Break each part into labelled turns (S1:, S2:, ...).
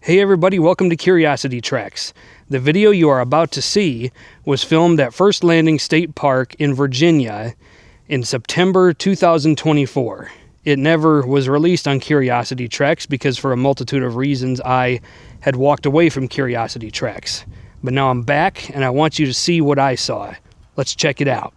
S1: Hey everybody, welcome to Curiosity Treks. The video you are about to see was filmed at First Landing State Park in Virginia in September 2024. It never was released on Curiosity Treks because for a multitude of reasons I had walked away from Curiosity Treks. But now I'm back and I want you to see what I saw. Let's check it out.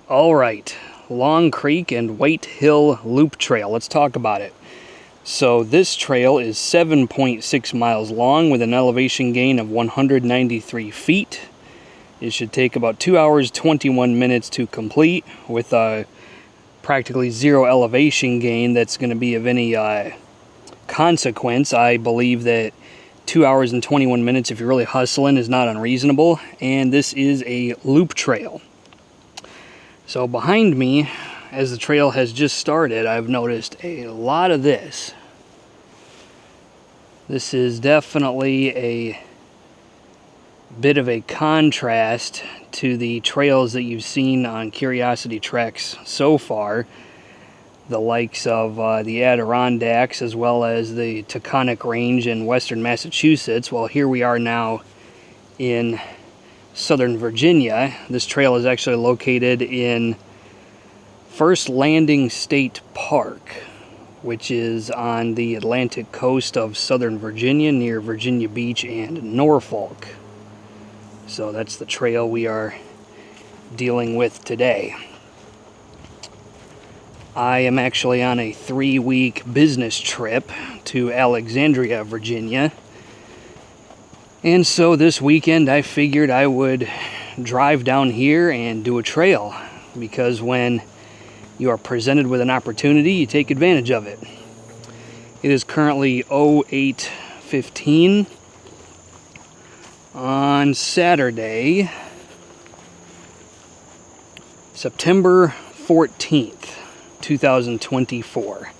S1: All right, Long Creek and White Hill Loop Trail. Let's talk about it. So this trail is 7.6 miles long with an elevation gain of 193 feet. It should take about 2 hours, 21 minutes to complete with practically zero elevation gain that's going to be of any consequence. I believe that 2 hours and 21 minutes, if you're really hustling, is not unreasonable. And this is a loop trail. So behind me, as the trail has just started, I've noticed a lot of this. This is definitely a bit of a contrast to the trails that you've seen on Curiosity Treks so far. The likes of the Adirondacks as well as the Taconic Range in western Massachusetts. Well, here we are now in Southern Virginia. This trail is actually located in First Landing State Park, which is on the Atlantic coast of Southern Virginia near Virginia Beach and Norfolk. So that's the trail we are dealing with today. I am actually on a 3-week business trip to Alexandria, Virginia. And so this weekend I figured I would drive down here and do a trail, because when you are presented with an opportunity, you take advantage of it. It is currently 08:15 on Saturday, September 14th, 2024.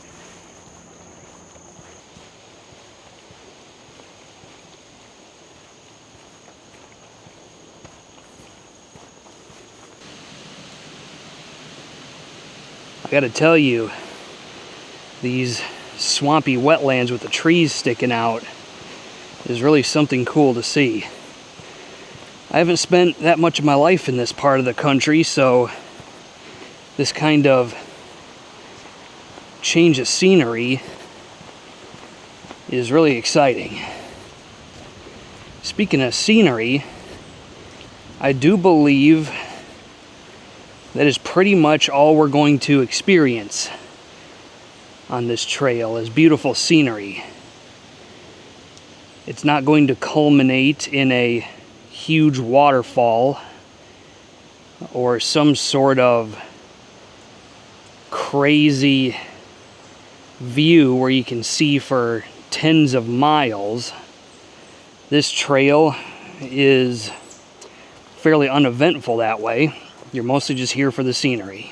S1: I gotta tell you, these swampy wetlands with the trees sticking out is really something cool to see. I haven't spent that much of my life in this part of the country, so this kind of change of scenery is really exciting. Speaking of scenery, I do believe that is pretty much all we're going to experience on this trail, is beautiful scenery. It's not going to culminate in a huge waterfall or some sort of crazy view where you can see for tens of miles, this trail is fairly uneventful that way. You're mostly just here for the scenery.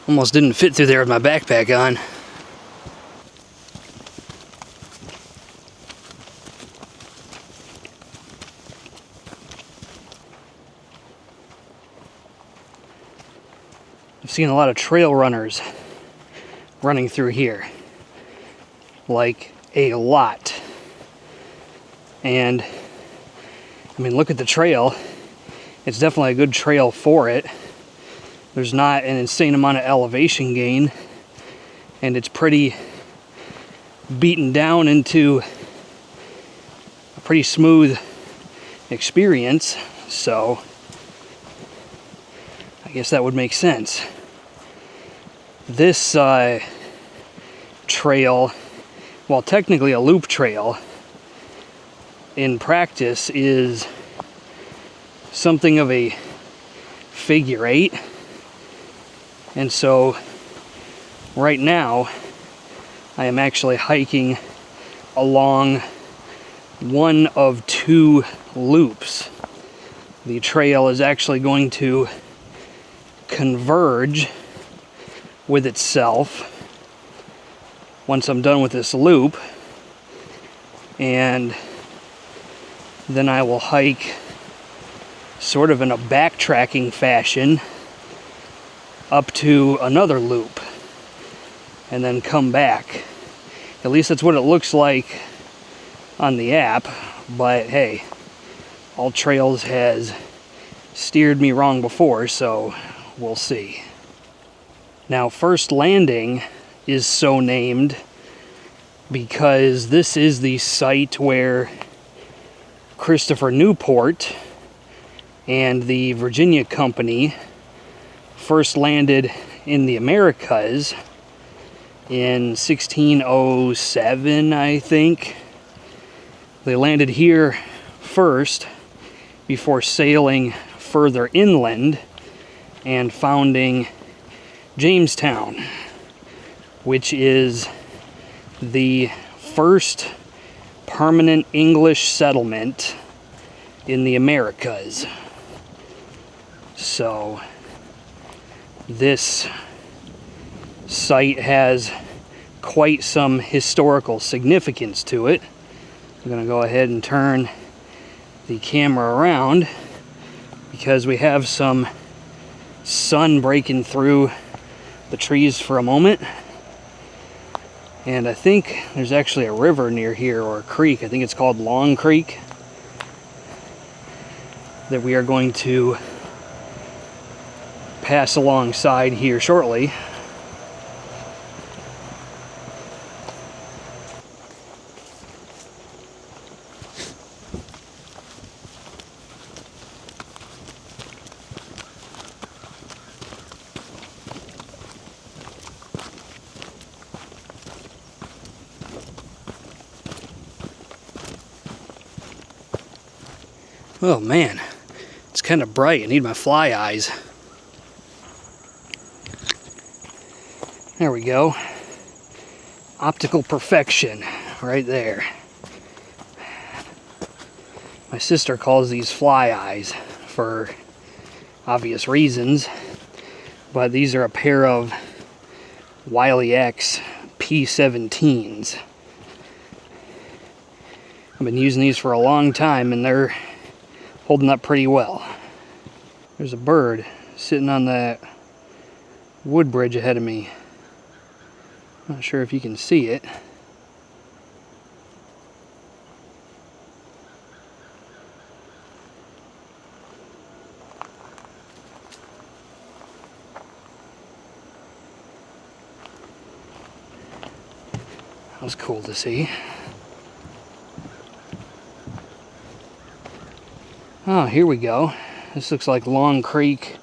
S1: Almost didn't fit through there with my backpack on. I've seen a lot of trail runners running through here. Like, a lot. And, I mean, look at the trail. It's definitely a good trail for it. There's not an insane amount of elevation gain, and it's pretty beaten down into a pretty smooth experience, so I guess that would make sense. This trail, while technically a loop trail, in practice is something of a figure eight. And so right now I am actually hiking along one of two loops. The trail is actually going to converge with itself once I'm done with this loop, and then I will hike sort of in a backtracking fashion up to another loop and then come back. At least that's what it looks like on the app, but hey, All Trails has steered me wrong before, so we'll see. Now, First Landing is so named because this is the site where Christopher Newport and the Virginia Company first landed in the Americas in 1607, I think. They landed here first before sailing further inland and founding Jamestown, which is the first permanent English settlement in the Americas. So this site has quite some historical significance to it. I'm going to go ahead and turn the camera around because we have some sun breaking through the trees for a moment. And I think there's actually a river near here, or a creek. I think it's called Long Creek, that we are going to pass alongside here shortly. Oh man, it's kind of bright. I need my fly eyes. There we go. Optical perfection right there. My sister calls these fly eyes for obvious reasons, but these are a pair of Wiley X P17s. I've been using these for a long time and they're holding up pretty well. There's a bird sitting on that wood bridge ahead of me. Not sure if you can see it. That was cool to see. Oh, here we go. This looks like Long Creek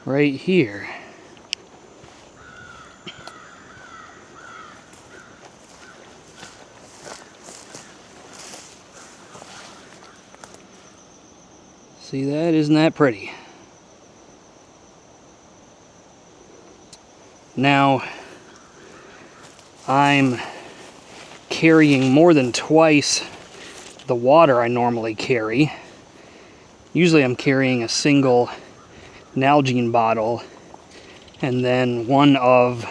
S1: right here. See that? Isn't that pretty? Now, I'm carrying more than twice the water I normally carry. Usually I'm carrying a single Nalgene bottle and then one of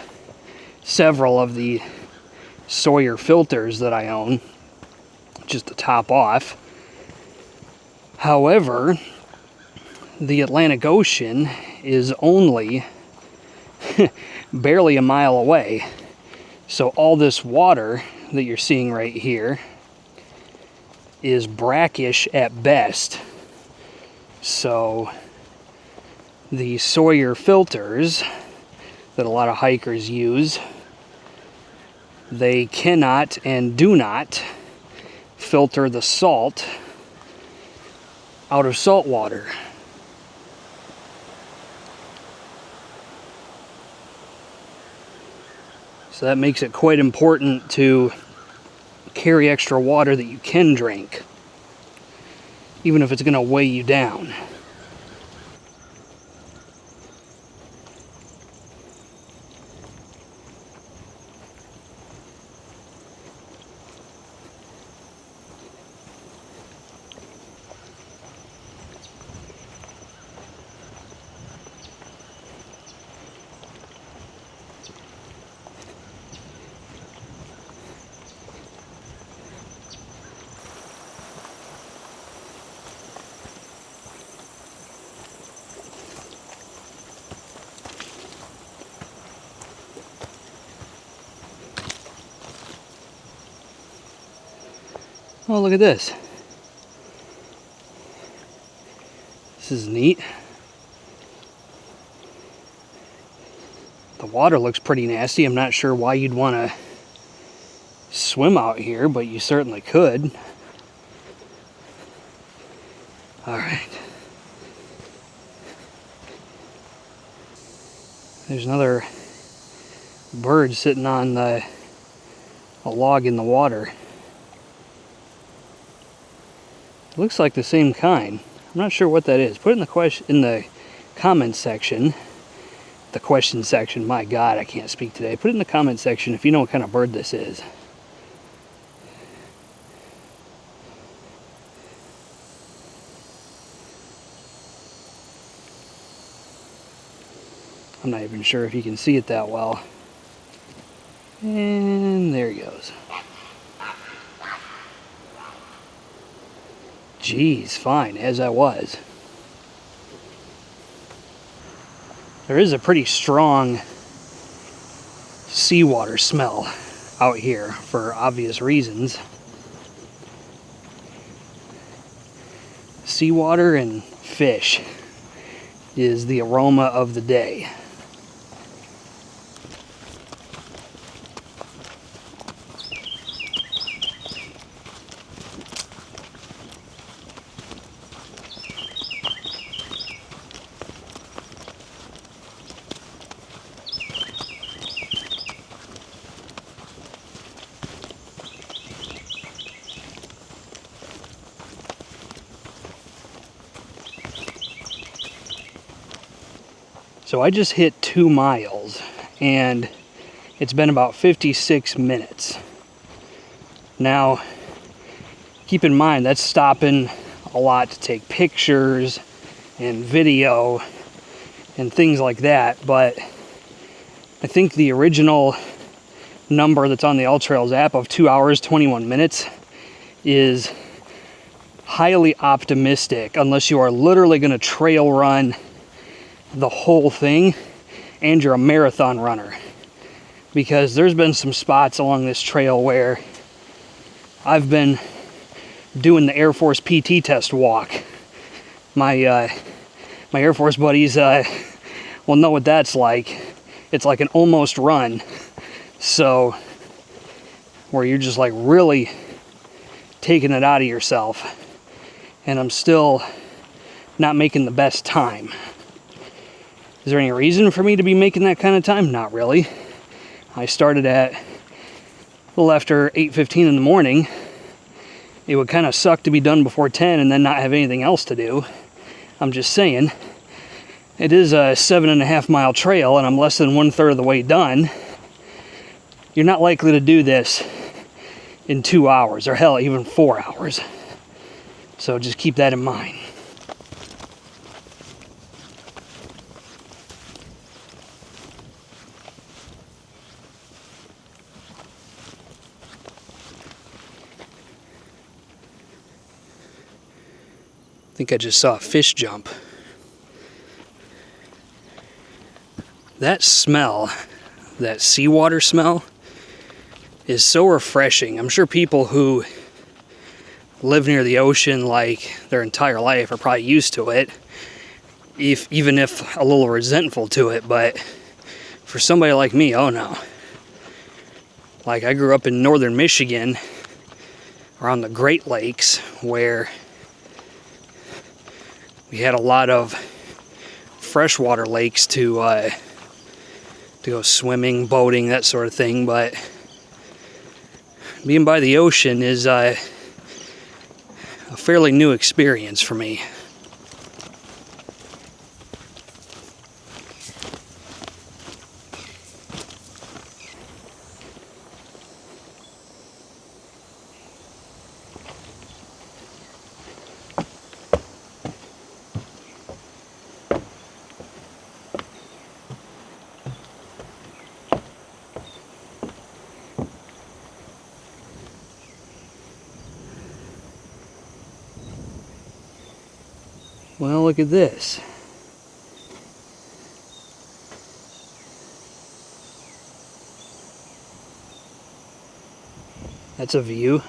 S1: several of the Sawyer filters that I own, just to top off. However, the Atlantic Ocean is only barely a mile away. So all this water that you're seeing right here is brackish at best. So the Sawyer filters that a lot of hikers use, they cannot and do not filter the salt out of salt water. So that makes it quite important to carry extra water that you can drink, even if it's going to weigh you down. Oh, look at this. This is neat. The water looks pretty nasty. I'm not sure why you'd want to swim out here, but you certainly could. All right. There's another bird sitting on a log in the water. It looks like the same kind. I'm not sure what that is. Put it in the comment section. The question section. My God, I can't speak today. Put it in the comment section if you know what kind of bird this is. I'm not even sure if you can see it that well. And there he goes. Geez, fine, as I was. There is a pretty strong seawater smell out here for obvious reasons. Seawater and fish is the aroma of the day. So I just hit 2 miles and it's been about 56 minutes. Now, keep in mind that's stopping a lot to take pictures and video and things like that. But I think the original number that's on the AllTrails app of 2 hours, 21 minutes is highly optimistic, unless you are literally going to trail run the whole thing and you're a marathon runner. Because there's been some spots along this trail where I've been doing the Air Force PT test walk. My Air Force buddies will know what that's like. It's like an almost run. So, where you're just like really taking it out of yourself. And I'm still not making the best time. Is there any reason for me to be making that kind of time? Not really. I started at a little after 8:15 in the morning. It would kind of suck to be done before 10 and then not have anything else to do. I'm just saying. It is a 7.5 mile trail and I'm less than 1/3 of the way done. You're not likely to do this in 2 hours, or hell, even 4 hours. So just keep that in mind. I think I just saw a fish jump. That smell, that seawater smell, is so refreshing. I'm sure people who live near the ocean like their entire life are probably used to it, even if a little resentful to it, but for somebody like me, oh no. Like, I grew up in northern Michigan around the Great Lakes where we had a lot of freshwater lakes to go swimming, boating, that sort of thing, but being by the ocean is a fairly new experience for me. Well, look at this. That's a view.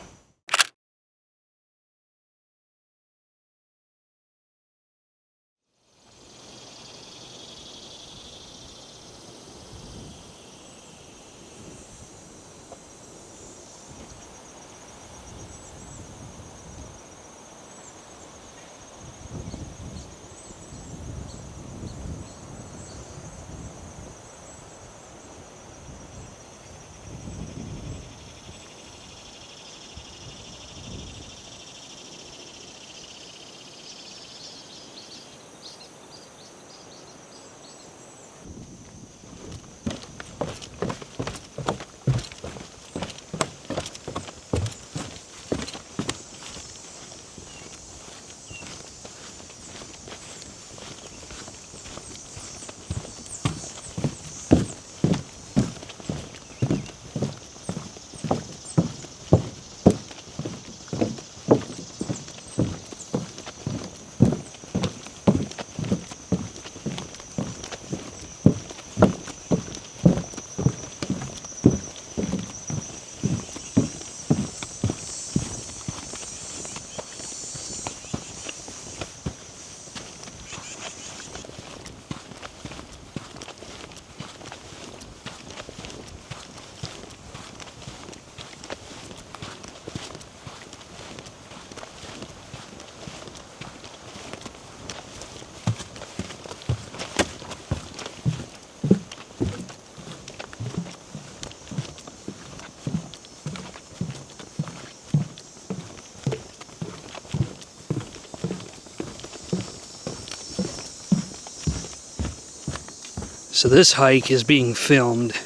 S1: So this hike is being filmed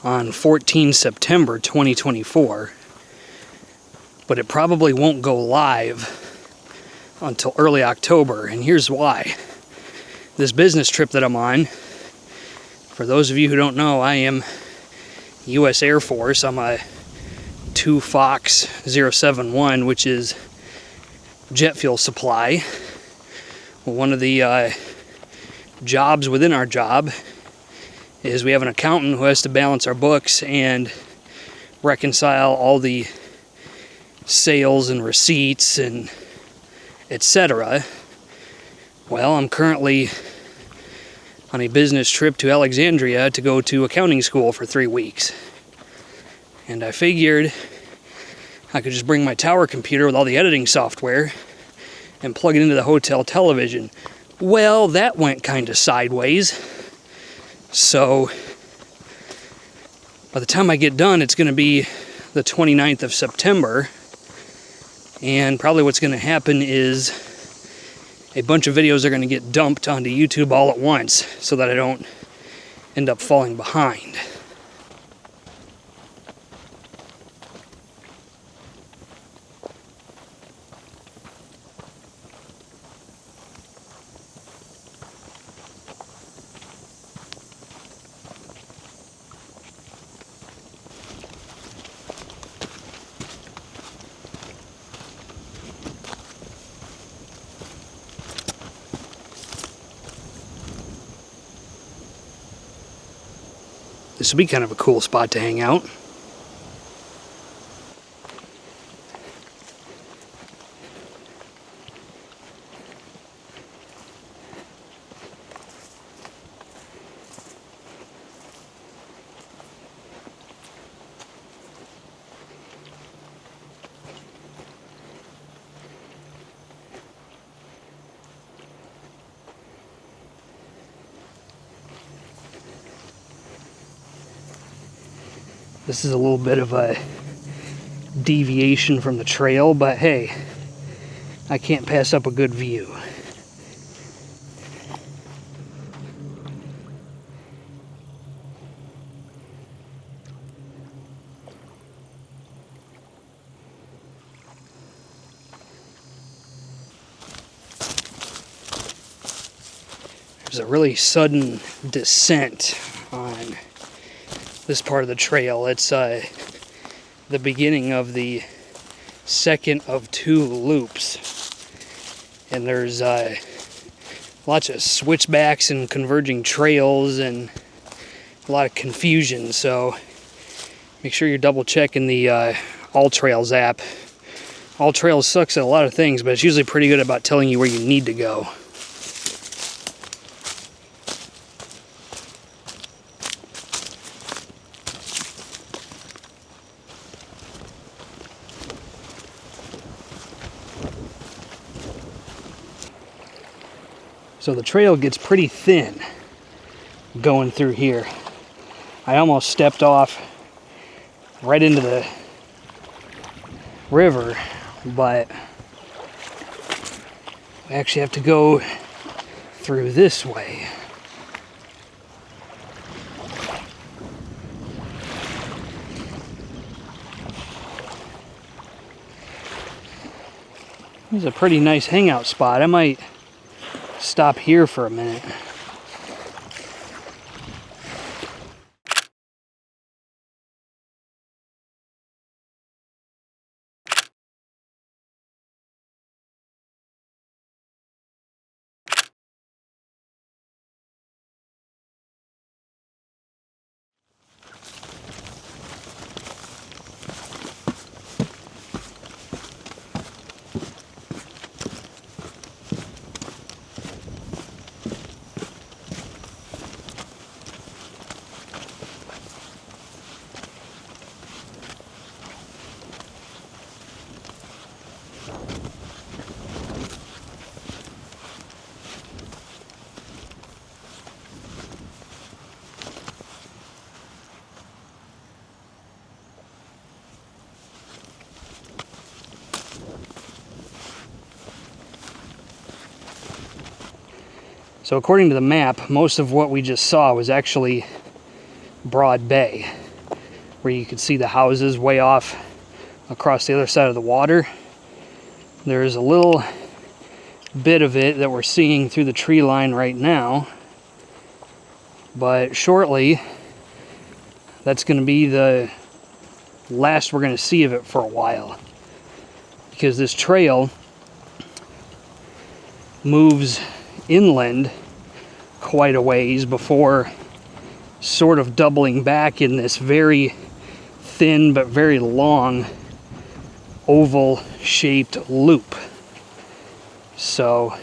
S1: on 14 September 2024, but it probably won't go live until early October, and here's why. this business trip that I'm on. For those of you who don't know, I am U.S. Air Force. I'm a 2 Fox 071, which is jet fuel supply. One of the jobs within our job is we have an accountant who has to balance our books and reconcile all the sales and receipts and etc. Well, I'm currently on a business trip to Alexandria to go to accounting school for 3 weeks. And I figured I could just bring my tower computer with all the editing software and plug it into the hotel television. Well, that went kind of sideways. So by the time I get done, it's going to be the 29th of September. And probably what's going to happen is a bunch of videos are going to get dumped onto YouTube all at once so that I don't end up falling behind. This would be kind of a cool spot to hang out. This is a little bit of a deviation from the trail, but hey, I can't pass up a good view. There's a really sudden descent on this part of the trail. It's the beginning of the second of 2 loops, and there's lots of switchbacks and converging trails and a lot of confusion, so make sure you're double checking the AllTrails app. AllTrails sucks at a lot of things, but it's usually pretty good about telling you where you need to go. So the trail gets pretty thin going through here. I almost stepped off right into the river, but we actually have to go through this way. This is a pretty nice hangout spot. I might stop here for a minute. So according to the map, most of what we just saw was actually Broad Bay, where you could see the houses way off across the other side of the water. There's a little bit of it that we're seeing through the tree line right now. But shortly, that's going to be the last we're going to see of it for a while. Because this trail moves inland quite a ways before sort of doubling back in this very thin but very long oval shaped loop. So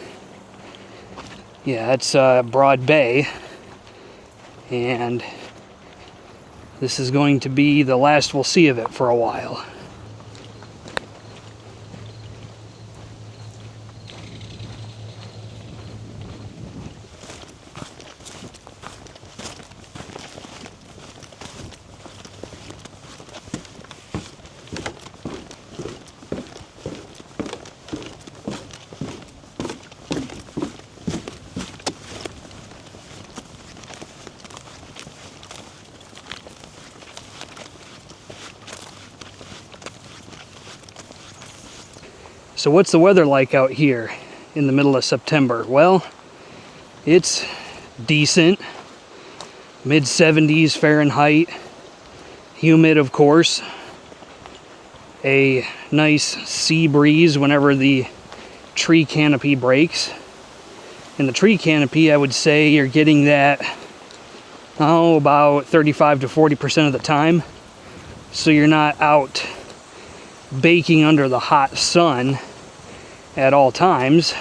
S1: yeah, it's Broad Bay, and this is going to be the last we'll see of it for a while. So what's the weather like out here in the middle of September? Well, it's decent. Mid-70s Fahrenheit. Humid, of course. A nice sea breeze whenever the tree canopy breaks. In the tree canopy, I would say you're getting that, about 35 to 40% of the time. So you're not out baking under the hot sun at all times.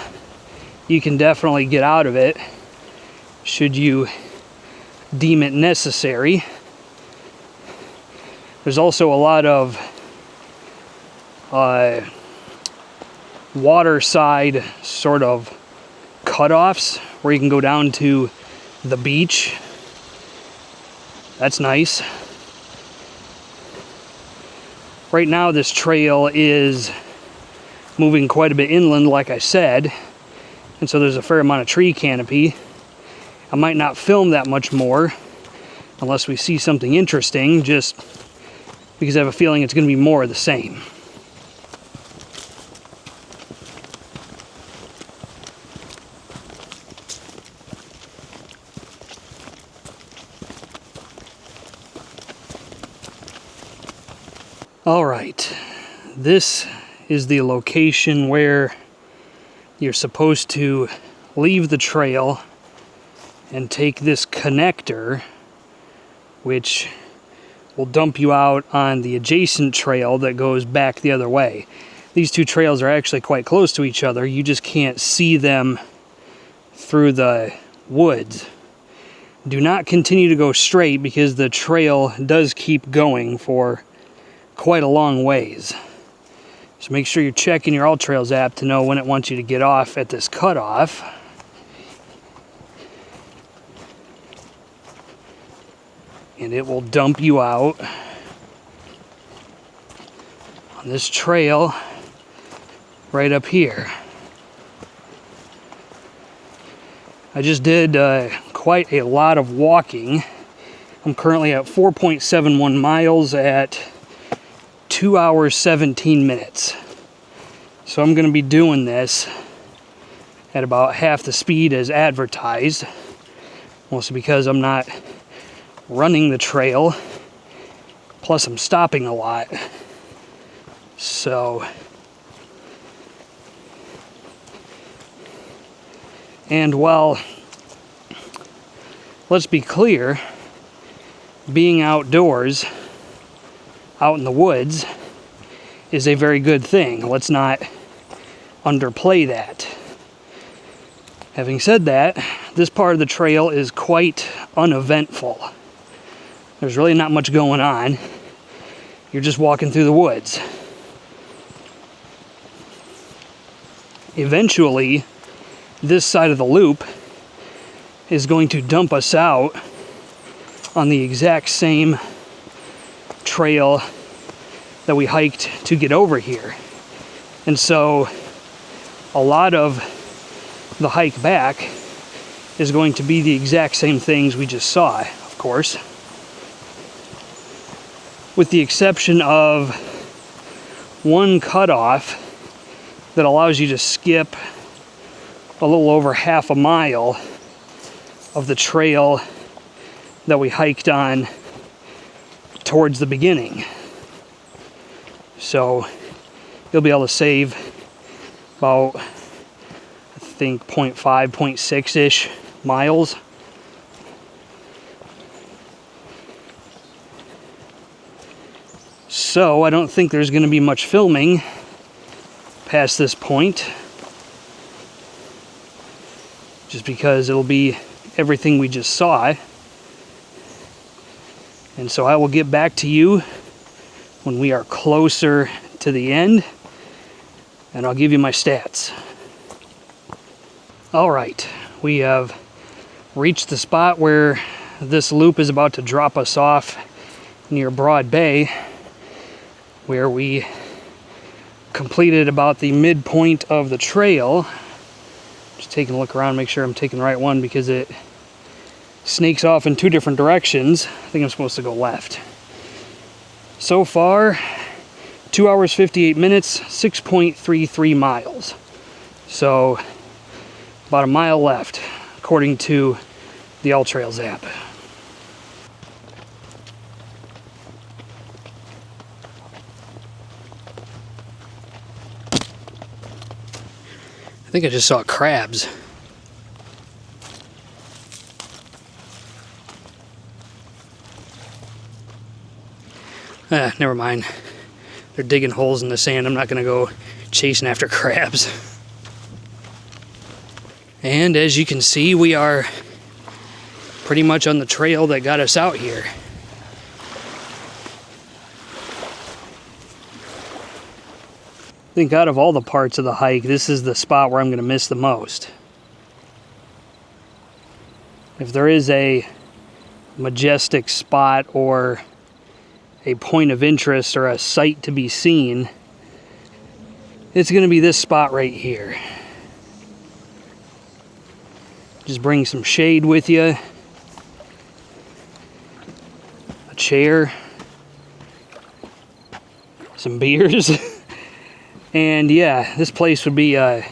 S1: You can definitely get out of it should you deem it necessary. There's also a lot of waterside sort of cutoffs where you can go down to the beach. That's nice. Right now this trail is moving quite a bit inland, like I said, and so there's a fair amount of tree canopy. I might not film that much more unless we see something interesting, just because I have a feeling it's going to be more of the same. All right, this is the location where you're supposed to leave the trail and take this connector, which will dump you out on the adjacent trail that goes back the other way. These two trails are actually quite close to each other. You just can't see them through the woods. Do not continue to go straight because the trail does keep going for quite a long ways. So make sure you're checking your AllTrails app to know when it wants you to get off at this cutoff. And it will dump you out on this trail right up here. I just did quite a lot of walking. I'm currently at 4.71 miles at 2 hours 17 minutes. So I'm going to be doing this at about half the speed as advertised, mostly because I'm not running the trail, plus I'm stopping a lot. So, and well, let's be clear, being outdoors, out in the woods, is a very good thing. Let's not underplay that. Having said that, this part of the trail is quite uneventful. There's really not much going on. You're just walking through the woods. Eventually, this side of the loop is going to dump us out on the exact same trail that we hiked to get over here. And so a lot of the hike back is going to be the exact same things we just saw, of course, with the exception of one cutoff that allows you to skip a little over half a mile of the trail that we hiked on towards the beginning. So you'll be able to save about, I think, 0.5, 0.6-ish miles. So I don't think there's going to be much filming past this point, just because it'll be everything we just saw. And so I will get back to you when we are closer to the end, and I'll give you my stats. All right, we have reached the spot where this loop is about to drop us off near Broad Bay, where we completed about the midpoint of the trail. Just taking a look around, make sure I'm taking the right one, because it snakes off in two different directions. I think I'm supposed to go left. So far, 2 hours 58 minutes, 6.33 miles. So about a mile left, according to the AllTrails app. I think I just saw crabs. Never mind. They're digging holes in the sand. I'm not going to go chasing after crabs. And as you can see, we are pretty much on the trail that got us out here. I think out of all the parts of the hike, this is the spot where I'm going to miss the most. If there is a majestic spot or a point of interest or a sight to be seen, it's going to be this spot right here. Just bring some shade with you, a chair, some beers, and yeah, this place would be a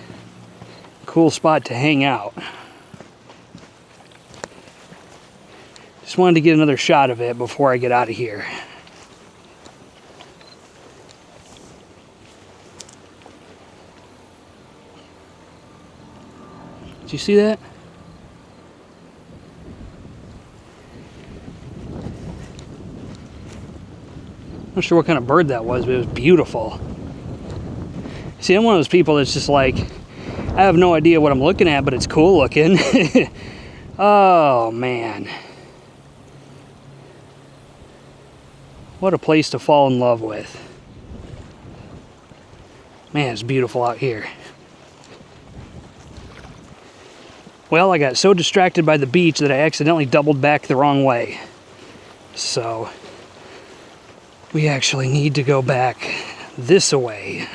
S1: cool spot to hang out. Just wanted to get another shot of it before I get out of here. Did you see that? Not sure what kind of bird that was, but it was beautiful. See, I'm one of those people that's just like, I have no idea what I'm looking at, but it's cool looking. Oh, man. What a place to fall in love with. Man, it's beautiful out here. Well, I got so distracted by the beach that I accidentally doubled back the wrong way. So, we actually need to go back this way.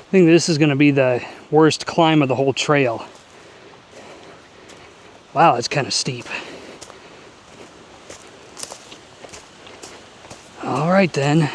S1: I think this is going to be the worst climb of the whole trail. Wow, it's kind of steep. All right then.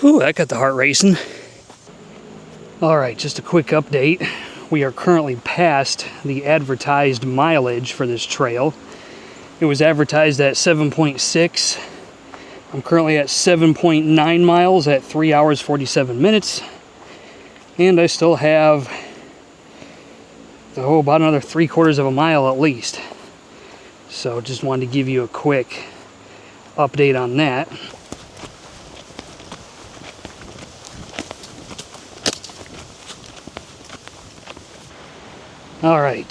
S1: Whew, that got the heart racing. All right, just a quick update. We are currently past the advertised mileage for this trail. It was advertised at 7.6. I'm currently at 7.9 miles at 3 hours 47 minutes. And I still have about another 3/4 of a mile at least. So just wanted to give you a quick update on that. All right,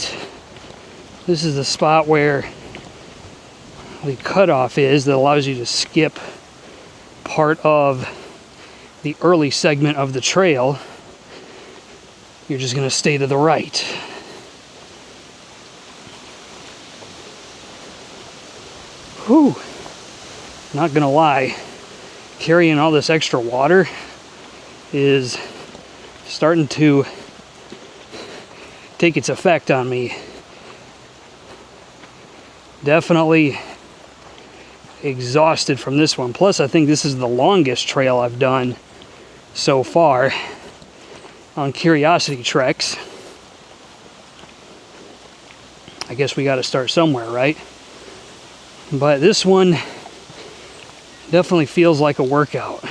S1: this is the spot where the cutoff is that allows you to skip part of the early segment of the trail. You're just going to stay to the right. Whew. Not going to lie, carrying all this extra water is starting to take its effect on me. Definitely exhausted from this one. Plus, I think this is the longest trail I've done so far on Curiosity Treks. I guess we got to start somewhere, right? But this one definitely feels like a workout,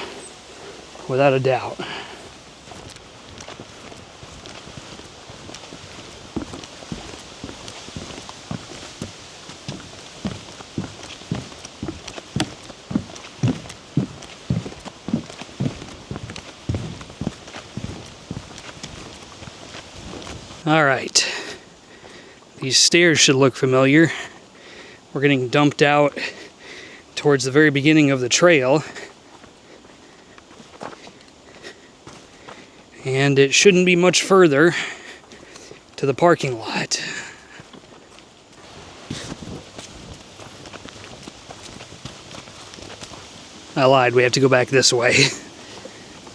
S1: without a doubt. All right, these stairs should look familiar. We're getting dumped out towards the very beginning of the trail, and it shouldn't be much further to the parking lot. I lied, we have to go back this way.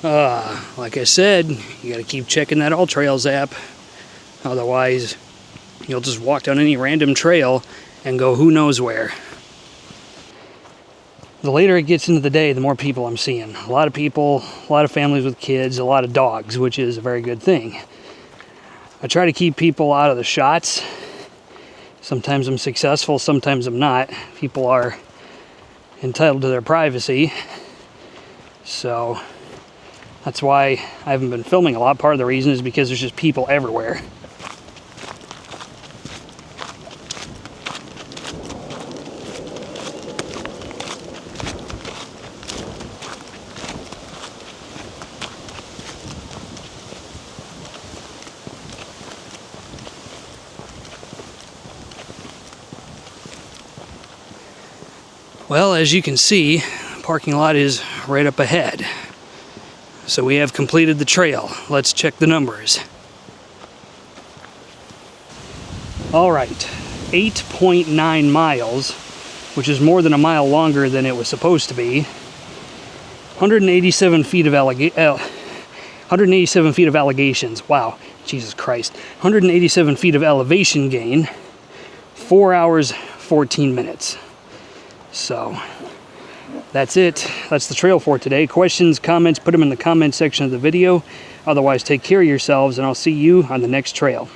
S1: Like I said, you gotta keep checking that AllTrails app. Otherwise, you'll just walk down any random trail and go who knows where. The later it gets into the day, the more people I'm seeing. A lot of people, a lot of families with kids, a lot of dogs, which is a very good thing. I try to keep people out of the shots. Sometimes I'm successful, sometimes I'm not. People are entitled to their privacy. So that's why I haven't been filming a lot. Part of the reason is because there's just people everywhere. Well, as you can see, the parking lot is right up ahead. So we have completed the trail. Let's check the numbers. All right, 8.9 miles, which is more than a mile longer than it was supposed to be. 187 feet of 187 feet of allegations. Wow, Jesus Christ. 187 feet of elevation gain. 4 hours, 14 minutes. So that's it. That's the trail for today. Questions, comments, put them in the comment section of the video. Otherwise, take care of yourselves, and I'll see you on the next trail.